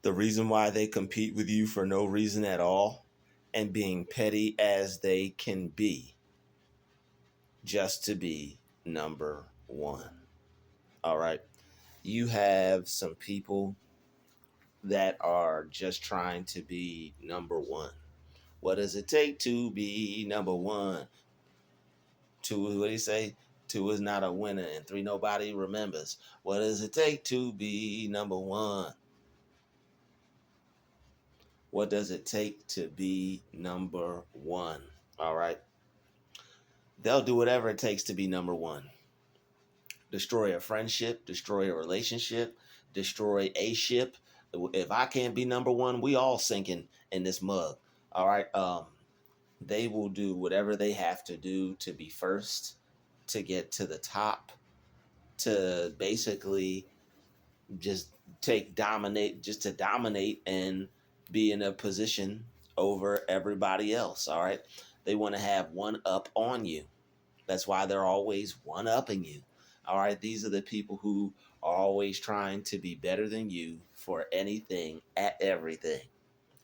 The reason why they compete with you for no reason at all and being petty as they can be just to be number one. All right. You have some people that are just trying to be number one. What does it take to be number one? Two, what do you say? Two is not a winner, and three, nobody remembers. What does it take to be number one? What does it take to be number one? All right. They'll do whatever it takes to be number one. Destroy a friendship, destroy a relationship, destroy a ship. If I can't be number one, we all sinking in this mug. All right. They will do whatever they have to do to be first, to get to the top, to basically just just to dominate and be in a position over everybody else. All right. They want to have one up on you. That's why they're always one upping you. All right. These are the people who are always trying to be better than you for anything, at everything,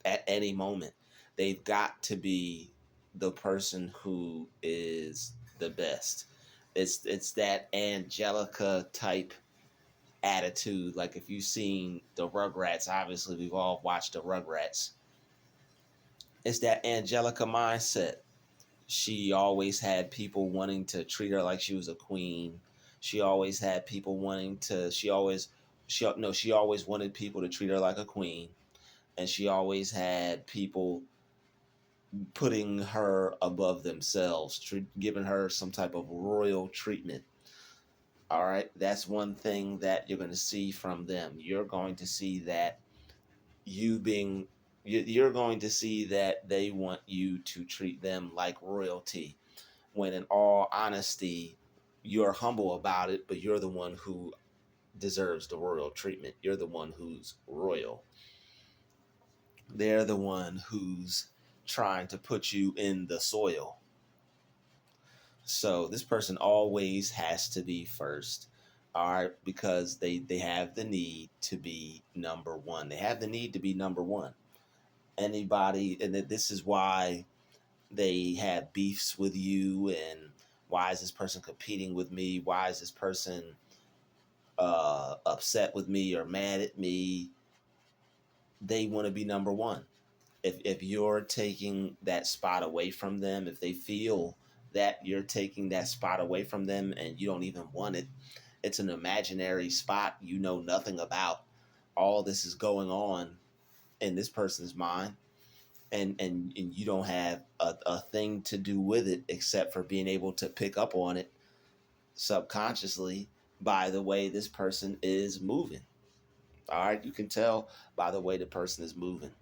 at any moment. They've got to be the person who is the best. It's that Angelica type attitude. Like if you've seen the Rugrats, obviously we've all watched the Rugrats. It's that Angelica mindset. She always had people wanting to treat her like she was a queen. She always had people wanting to. She always wanted people to treat her like a queen, and she always had people putting her above themselves, giving her some type of royal treatment. All right, that's one thing that you're going to see from them. You're going to see that you being you're going to see that they want you to treat them like royalty, when in all honesty you're humble about it, but you're the one who deserves the royal treatment. You're the one who's royal. They're the one who's trying to put you in the soil. So this person always has to be first. All right, because they have the need to be number one. They have the need to be number one. Anybody, and this is why they have beefs with you, and why is this person competing with me? Why is this person upset with me or mad at me? They want to be number one. If you're taking that spot away from them, if they feel that you're taking that spot away from them and you don't even want it, it's an imaginary spot you know nothing about. All this is going on in this person's mind, and you don't have a thing to do with it except for being able to pick up on it subconsciously by the way this person is moving. All right, you can tell by the way the person is moving.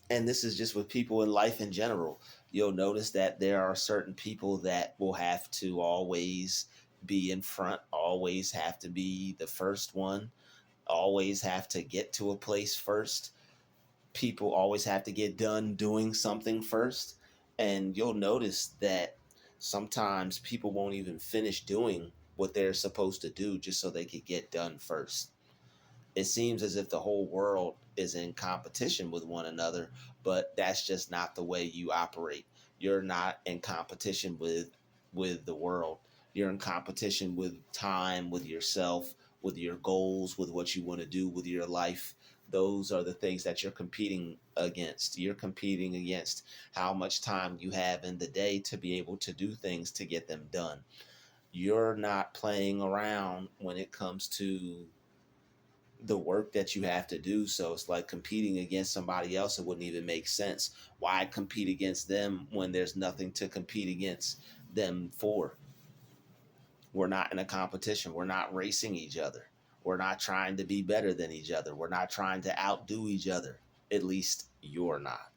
And this is just with people in life in general. You'll notice that there are certain people that will have to always be in front, always have to be the first one, always have to get to a place first. People always have to get done doing something first. And you'll notice that sometimes people won't even finish doing what they're supposed to do just so they could get done first. It seems as if the whole world is in competition with one another, but that's just not the way you operate. You're not in competition with the world. You're in competition with time, with yourself, with your goals, with what you want to do with your life. Those are the things that you're competing against. You're competing against how much time you have in the day to be able to do things to get them done. You're not playing around when it comes to the work that you have to do. So it's like competing against somebody else. It wouldn't even make sense. Why compete against them when there's nothing to compete against them for? We're not in a competition. We're not racing each other. We're not trying to be better than each other. We're not trying to outdo each other. At least you're not.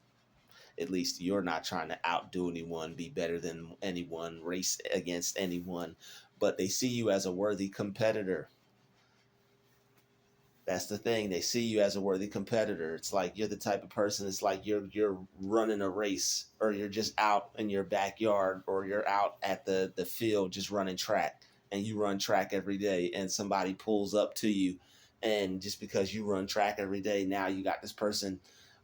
At least you're not trying to outdo anyone, be better than anyone, race against anyone. But they see you as a worthy competitor. That's the thing. They see you as a worthy competitor. It's like you're the type of person. It's like you're running a race, or you're just out in your backyard, or you're out at the field just running track, and you run track every day, and somebody pulls up to you And just because you run track every day, now you got this person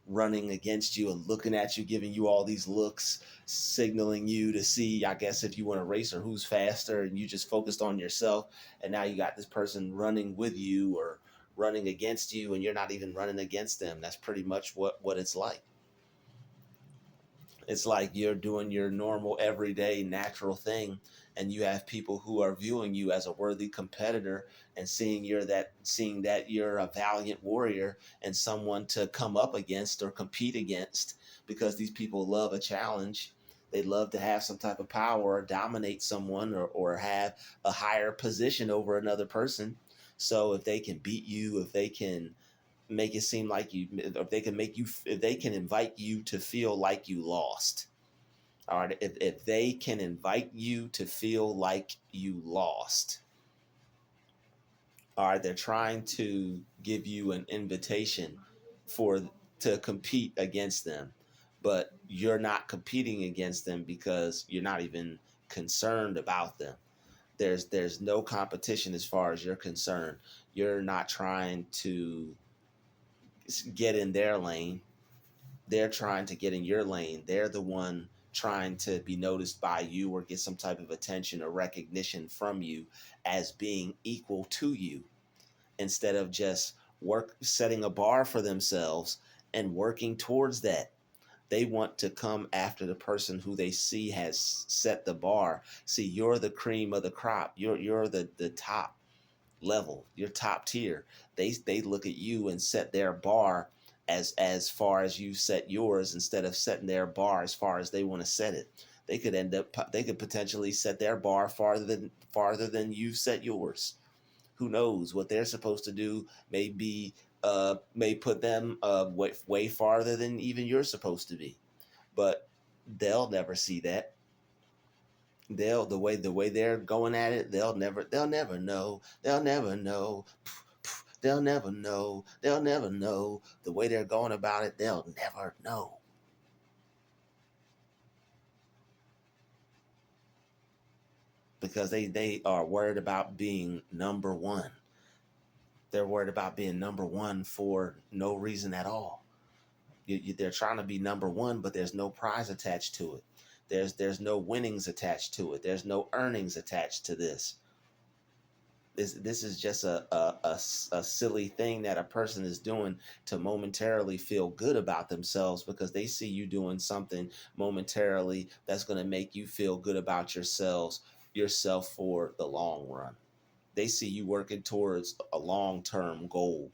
running against you and looking at you, giving you all these looks, signaling you to see, I guess, if you want to race or who's faster, and you just focused on yourself. And now you got this person running with you or running against you, and you're not even running against them. That's pretty much what it's like. It's like you're doing your normal, everyday, natural thing, and you have people who are viewing you as a worthy competitor and seeing that you're a valiant warrior and someone to come up against or compete against, because these people love a challenge. They love to have some type of power or dominate someone, or have a higher position over another person. So if they can beat you, if they can make it seem like you, if they can invite you to feel like you lost. All right, if they can invite you to feel like you lost, all right, they're trying to give you an invitation for to compete against them, but you're not competing against them because you're not even concerned about them. There's no competition as far as you're concerned. You're not trying to get in their lane. They're trying to get in your lane. They're the one trying to be noticed by you or get some type of attention or recognition from you as being equal to you, instead of just setting a bar for themselves and working towards that. They want to come after the person who they see has set the bar. See, you're the cream of the crop. You're the top level, your top tier. They look at you and set their bar as far as you set yours, instead of setting their bar as far as they want to set it. They could potentially set their bar farther than you set yours. Who knows what they're supposed to do? May put them way farther than even you're supposed to be. But they'll never see that. The way they're going at it, they'll never know. They'll never know. They'll never know. The way they're going about it, they'll never know. Because they are worried about being number one. They're worried about being number one for no reason at all. They're trying to be number one, but there's no prize attached to it. There's no winnings attached to it. There's no earnings attached to this. This is just a silly thing that a person is doing to momentarily feel good about themselves, because they see you doing something momentarily that's going to make you feel good about yourself for the long run. They see you working towards a long-term goal.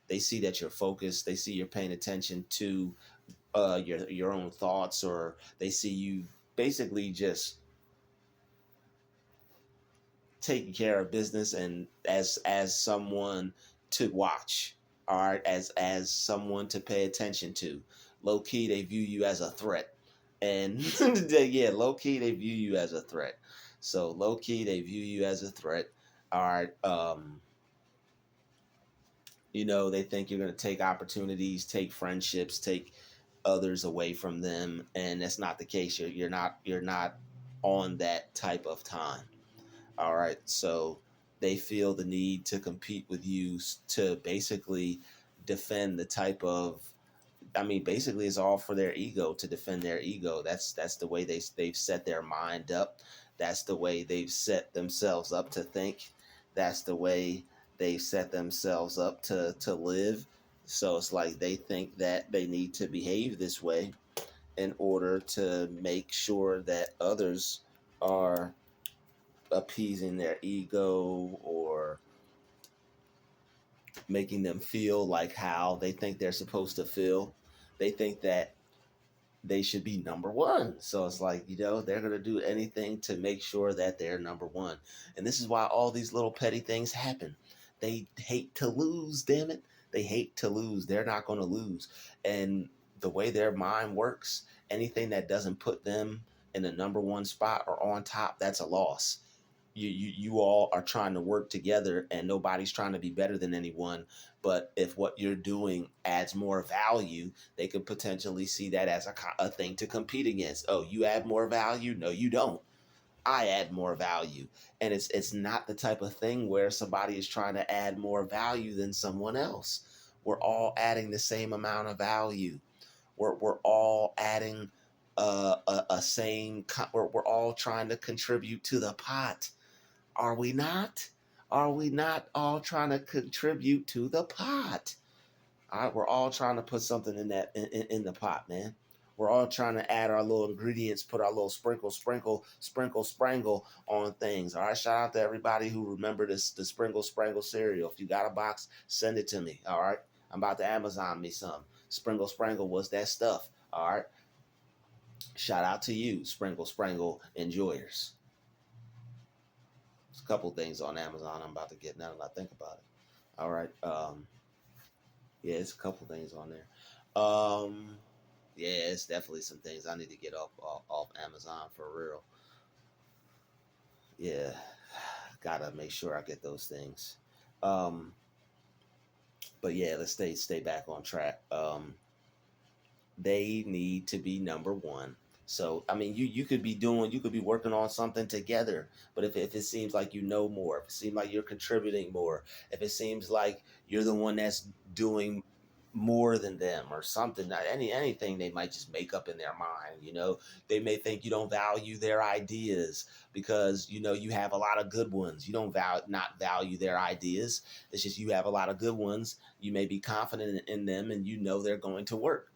They see that you're focused. They see you're paying attention to your own thoughts, or they see you basically just taking care of business, and as someone to watch, all right, as someone to pay attention to. Low key, they view you as a threat, and yeah, low key they view you as a threat. So low key they view you as a threat. All right, they think you're going to take opportunities, take friendships, take others away from them, and that's not the case. You're not on that type of time. All right, so they feel the need to compete with you to basically defend the type of. I mean, basically, it's all for their ego, to defend their ego. That's the way they've set their mind up. That's the way they've set themselves up to think. That's the way they've set themselves up to live. So it's like they think that they need to behave this way in order to make sure that others are appeasing their ego, or making them feel like how they think they're supposed to feel. They think that they should be number one. So it's like, they're going to do anything to make sure that they're number one. And this is why all these little petty things happen. They hate to lose, damn it. They hate to lose. They're not going to lose. And the way their mind works, anything that doesn't put them in the number one spot or on top, that's a loss. You all are trying to work together, and nobody's trying to be better than anyone. But if what you're doing adds more value, they could potentially see that as a thing to compete against. Oh, you add more value? No, you don't. I add more value. And it's not the type of thing where somebody is trying to add more value than someone else. We're all adding the same amount of value. We're all adding a same, we're all trying to contribute to the pot. Are we not? Are we not all trying to contribute to the pot? All right, we're all trying to put something in that in the pot, man. We're all trying to add our little ingredients, put our little sprinkle on things. All right, shout out to everybody who remember this the sprinkle cereal. If you got a box, send it to me. All right, I'm about to Amazon me some. Sprinkle was that stuff. All right, shout out to you, sprinkle enjoyers. There's a couple things on Amazon I'm about to get now that I think about it. All right, yeah, it's a couple things on there. Yeah, it's definitely some things I need to get off Amazon for real. Yeah, gotta make sure I get those things. Um, but yeah, let's stay back on track. They need to be number one. So I mean, you could be working on something together, but if it seems like you know more, if it seems like you're contributing more, if it seems like you're the one that's doing more than them or something, not anything they might just make up in their mind, they may think you don't value their ideas because you have a lot of good ones. You don't not value their ideas. It's just you have a lot of good ones. You may be confident in them and they're going to work.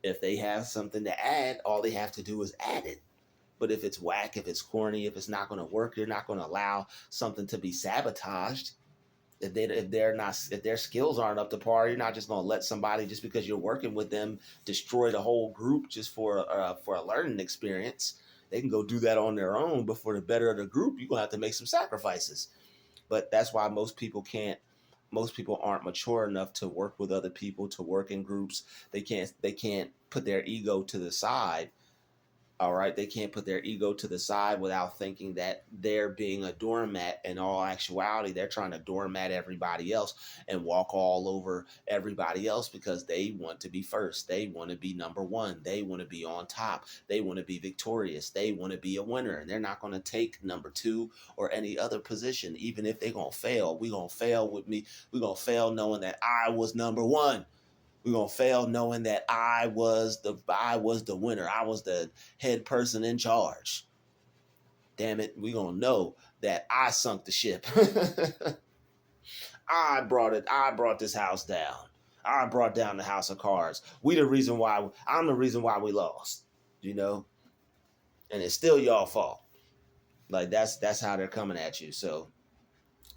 If they have something to add, all they have to do is add it. But if it's whack, if it's corny, if it's not going to work, you're not going to allow something to be sabotaged. If their skills aren't up to par, you're not just going to let somebody, just because you're working with them, destroy the whole group just for a learning experience. They can go do that on their own, but for the better of the group, you're going to have to make some sacrifices. But that's why most people aren't mature enough to work with other people, to work in groups. They can't put their ego to the side. All right, they can't put their ego to the side without thinking that they're being a doormat. In all actuality, they're trying to doormat everybody else and walk all over everybody else because they want to be first. They want to be number one. They want to be on top. They want to be victorious. They want to be a winner. And they're not going to take number two or any other position, even if they're going to fail. We're going to fail with me. We're going to fail knowing that I was number one. We're gonna fail knowing that I was the winner. I was the head person in charge. Damn it, we're gonna know that I sunk the ship. I brought this house down. I brought down the house of cards. I'm the reason why we lost. You know, and it's still y'all fault. Like that's how they're coming at you. So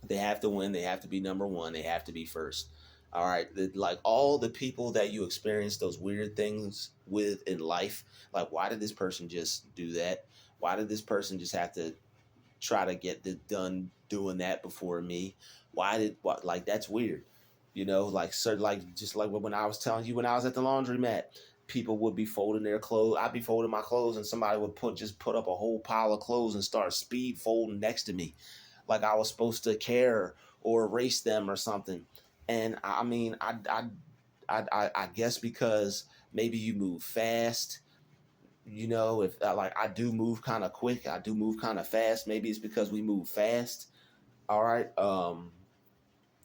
they have to win. They have to be number one. They have to be first. All right. Like all the people that you experience those weird things with in life, like why did this person just do that? Why did this person just have to try to get this done doing that before me? Like that's weird. Like just like when I was telling you when I was at the laundromat, people would be folding their clothes. I'd be folding my clothes and somebody would put up a whole pile of clothes and start speed folding next to me like I was supposed to care or erase them or something. And I mean, I guess because maybe you move fast, if like I do move kind of quick, I do move kind of fast. Maybe it's because we move fast. All right.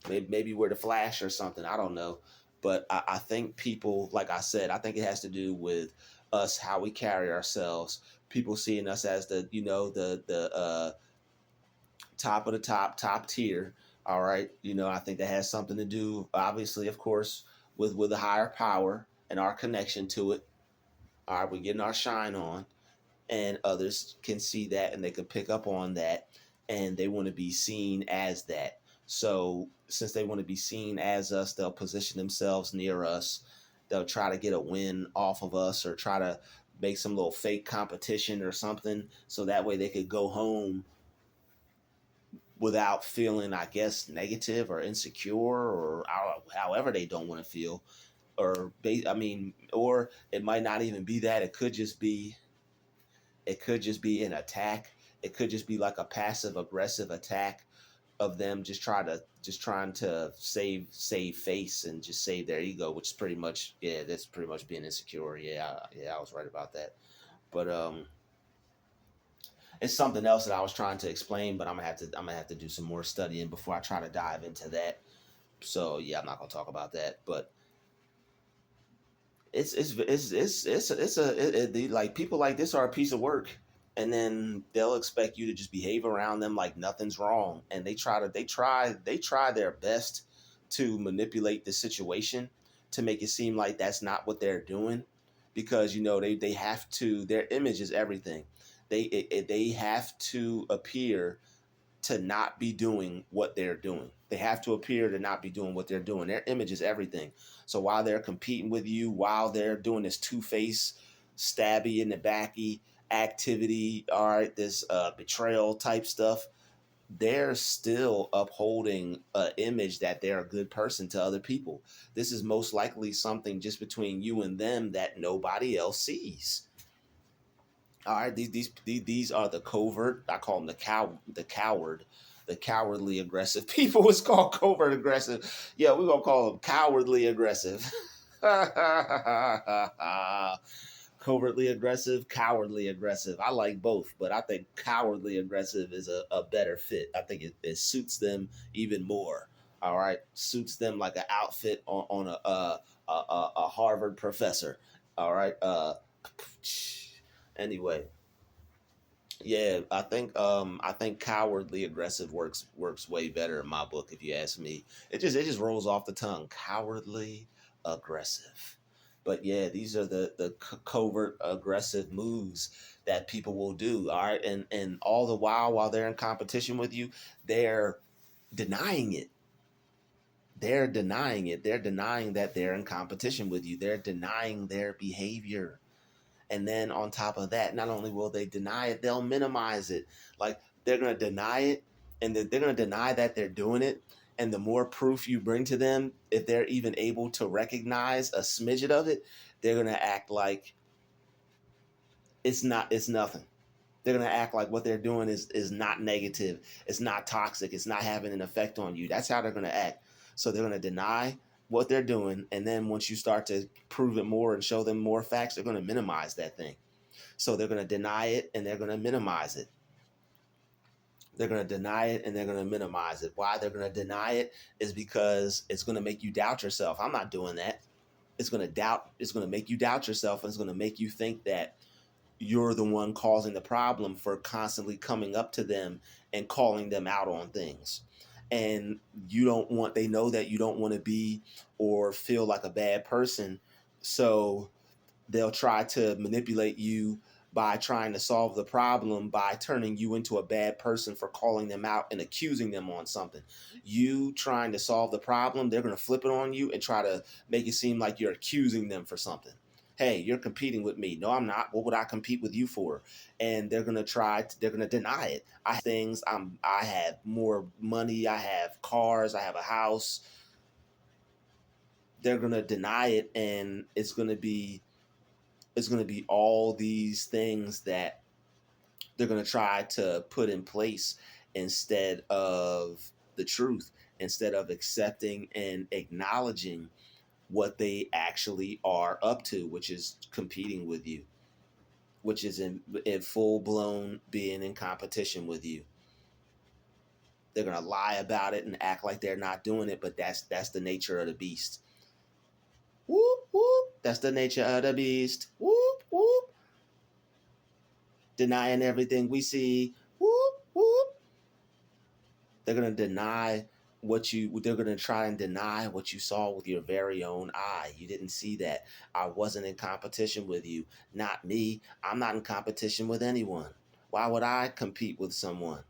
Maybe we're the Flash or something. I don't know. But I think people, like I said, I think it has to do with us, how we carry ourselves. People seeing us as the top of the top tier. All right, I think that has something to do, obviously, of course, with a higher power and our connection to it. All right, we're getting our shine on, and others can see that and they can pick up on that, and they want to be seen as that. So since they want to be seen as us, they'll position themselves near us. They'll try to get a win off of us or try to make some little fake competition or something so that way they could go home without feeling, I guess, negative or insecure or however they don't want to feel. Or it might not even be that. It could just be an attack. It could just be like a passive aggressive attack of them just trying to save face and just save their ego, which is pretty much, yeah, that's pretty much being insecure. Yeah, I was right about that. But It's something else that I was trying to explain, but I'm gonna have to do some more studying before I try to dive into that. So yeah, I'm not gonna talk about that. But like people like this are a piece of work, and then they'll expect you to just behave around them like nothing's wrong, and they try their best to manipulate the situation to make it seem like that's not what they're doing, because they have to. Their image is everything. They have to appear to not be doing what they're doing. They have to appear to not be doing what they're doing. Their image is everything. So while they're competing with you, while they're doing this two-face, stabby in the backy activity, all right, this betrayal type stuff, they're still upholding an image that they're a good person to other people. This is most likely something just between you and them that nobody else sees. All right, these are the covert. I call them the cowardly aggressive people. It's called covert aggressive. Yeah, we're gonna call them cowardly aggressive. Covertly aggressive, cowardly aggressive. I like both, but I think cowardly aggressive is a better fit. I think it suits them even more. All right, suits them like an outfit on a Harvard professor. All right. Anyway, yeah, I think cowardly aggressive works way better in my book if you ask me. It just rolls off the tongue. Cowardly aggressive. But yeah, these are the covert aggressive moves that people will do. All right, and all the while they're in competition with you, they're denying it. They're denying it. They're denying that they're in competition with you. They're denying their behavior. And then on top of that, not only will they deny it, they'll minimize it. Like they're going to deny it, and they're going to deny that they're doing it. And the more proof you bring to them, if they're even able to recognize a smidget of it, they're going to act like it's nothing. They're going to act like what they're doing is not negative. It's not toxic. It's not having an effect on you. That's how they're going to act. So they're going to deny what they're doing. And then once you start to prove it more and show them more facts, they're going to minimize that thing. So they're going to deny it and they're going to minimize it. They're going to deny it and they're going to minimize it. Why they're going to deny it is because it's going to make you doubt yourself. I'm not doing that. It's going to make you doubt yourself, and it's going to make you think that you're the one causing the problem for constantly coming up to them and calling them out on things. And they know that you don't want to be or feel like a bad person. So they'll try to manipulate you by trying to solve the problem by turning you into a bad person for calling them out and accusing them on something. You trying to solve the problem, they're going to flip it on you and try to make it seem like you're accusing them for something. Hey, you're competing with me. No, I'm not. What would I compete with you for? And they're going to deny it. I have things. I have more money. I have cars. I have a house. They're going to deny it, and it's going to be all these things that they're going to try to put in place instead of the truth, instead of accepting and acknowledging what they actually are up to, which is competing with you, which is in full blown being in competition with you. They're going to lie about it and act like they're not doing it, but that's the nature of the beast. Whoop whoop, that's the nature of the beast. Whoop whoop, denying everything we see. Whoop whoop. They're going to deny they're going to try and deny what you saw with your very own eye. You didn't see that. I wasn't in competition with you. Not me. I'm not in competition with anyone. Why would I compete with someone?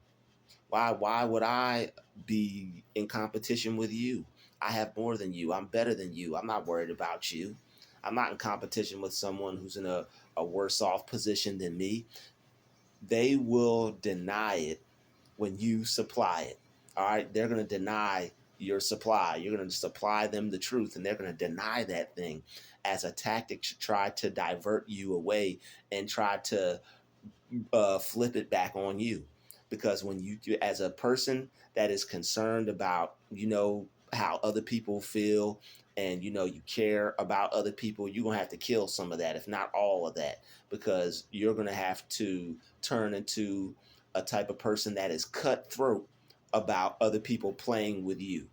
Why would I be in competition with you? I have more than you. I'm better than you. I'm not worried about you. I'm not in competition with someone who's in a worse off position than me. They will deny it when you supply it. All right. They're going to deny your supply. You're going to supply them the truth, and they're going to deny that thing as a tactic to try to divert you away and try to flip it back on you. Because when you, as a person that is concerned about, how other people feel, and you care about other people, you're gonna have to kill some of that, if not all of that, because you're gonna have to turn into a type of person that is cutthroat about other people playing with you.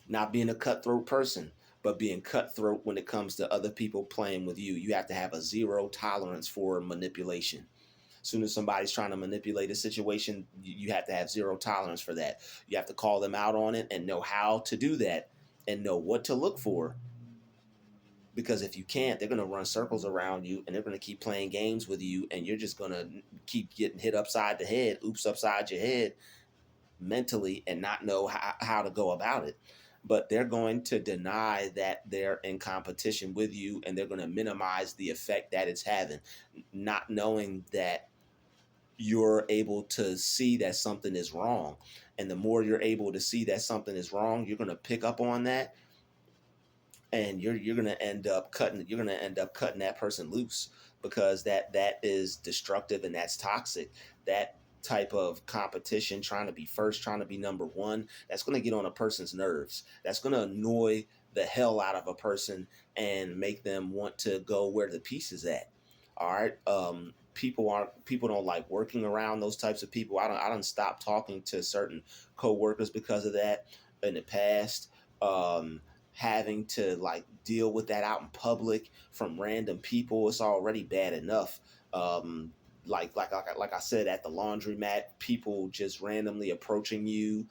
Not being a cutthroat person, but being cutthroat when it comes to other people playing with you. You have to have a zero tolerance for manipulation. As soon as somebody's trying to manipulate a situation, you have to have zero tolerance for that. You have to call them out on it and know how to do that and know what to look for. Because if you can't, they're going to run circles around you and they're going to keep playing games with you, and you're just going to keep getting hit upside the head, oops, upside your head mentally, and not know how to go about it. But they're going to deny that they're in competition with you, and they're going to minimize the effect that it's having, not knowing that you're able to see that something is wrong. And the more you're able to see that something is wrong, you're going to pick up on that, and you're going to end up cutting that person loose, because that is destructive and that's toxic. That type of competition, trying to be first, trying to be number one, that's going to get on a person's nerves. That's going to annoy the hell out of a person and make them want to go where the peace is at. All right. People don't like working around those types of people. I don't stop talking to certain coworkers because of that in the past. Having to like deal with that out in public from random people, it's already bad enough. Like I said, at the laundromat, people just randomly approaching you,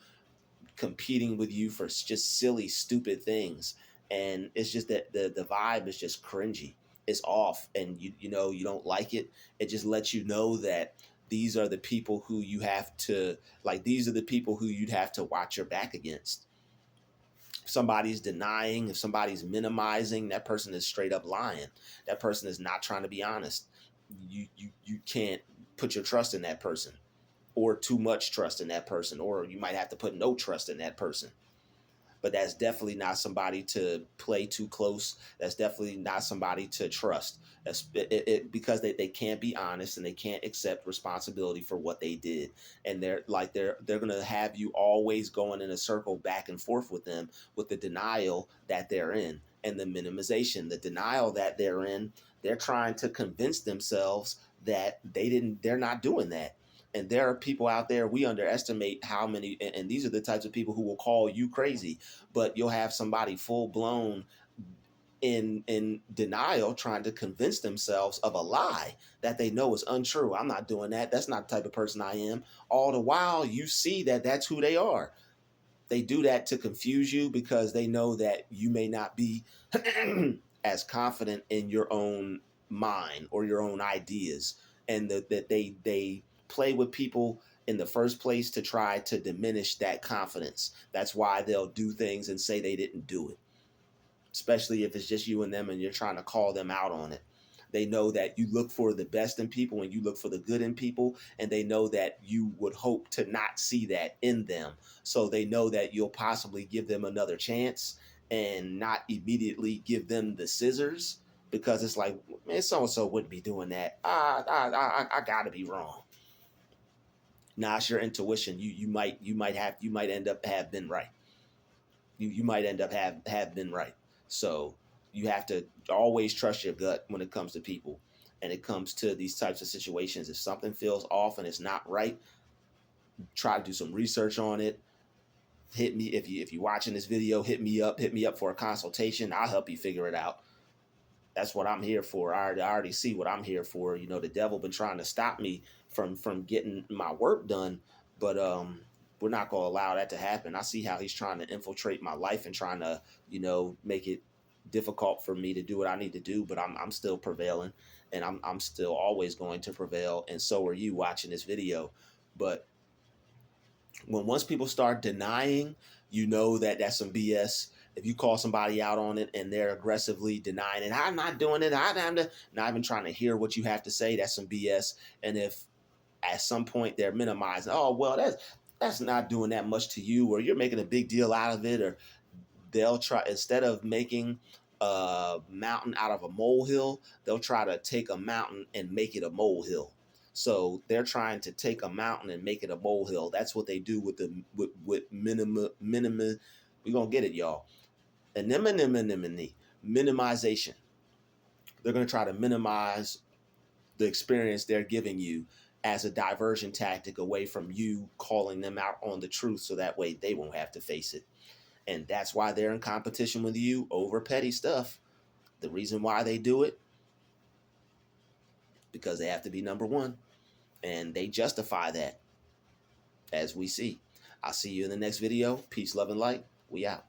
competing with you for just silly, stupid things, and it's just that the vibe is just cringy. It's off, and you don't like it. It just lets you know that these are the people who you have to like. These are the people who you'd have to watch your back against. If somebody's denying, if somebody's minimizing, that person is straight up lying. That person is not trying to be honest. You can't put your trust in that person, or too much trust in that person, or you might have to put no trust in that person. But that's definitely not somebody to play too close. That's definitely not somebody to trust. Because they can't be honest, and they can't accept responsibility for what they did. And they're gonna have you always going in a circle back and forth with them, with the denial that they're in, and the minimization, the denial that they're in. They're trying to convince themselves that they're not doing that. And there are people out there, we underestimate how many, and these are the types of people who will call you crazy. But you'll have somebody full blown in denial, trying to convince themselves of a lie that they know is untrue. I'm not doing that. That's not the type of person I am. All the while, you see that that's who they are. They do that to confuse you, because they know that you may not be as confident in your own mind or your own ideas, and that they play with people in the first place to try to diminish that confidence. That's why they'll do things and say they didn't do it, especially if it's just you and them and you're trying to call them out on it. They know that you look for the best in people and you look for the good in people, and they know that you would hope to not see that in them. So they know that you'll possibly give them another chance and not immediately give them the scissors, because it's like, man, so and so wouldn't be doing that. I gotta be wrong. Now it's your intuition. You might end up have been right. You might end up have been right. So you have to always trust your gut when it comes to people, and it comes to these types of situations. If something feels off and it's not right, try to do some research on it. Hit me if you're watching this video. Hit me up for a consultation. I'll help you figure it out. That's what I'm here for. I already see what I'm here for. The devil been trying to stop me from getting my work done, but we're not gonna allow that to happen. I see how he's trying to infiltrate my life and trying to make it difficult for me to do what I need to do. But I'm still prevailing, and I'm still always going to prevail. And so are you watching this video. But once people start denying, that that's some BS. If you call somebody out on it and they're aggressively denying it, I'm not doing it, I'm not even trying to hear what you have to say, that's some BS. And if at some point they're minimizing, oh, well, that's not doing that much to you, or you're making a big deal out of it, or they'll try, instead of making a mountain out of a molehill, they'll try to take a mountain and make it a molehill. So they're trying to take a mountain and make it a molehill. That's what they do with We're going to get it, y'all. Anemone, minimization. They're going to try to minimize the experience they're giving you as a diversion tactic away from you calling them out on the truth, so that way they won't have to face it. And that's why they're in competition with you over petty stuff. The reason why they do it, because they have to be number one. And they justify that, as we see. I'll see you in the next video. Peace, love, and light. We out.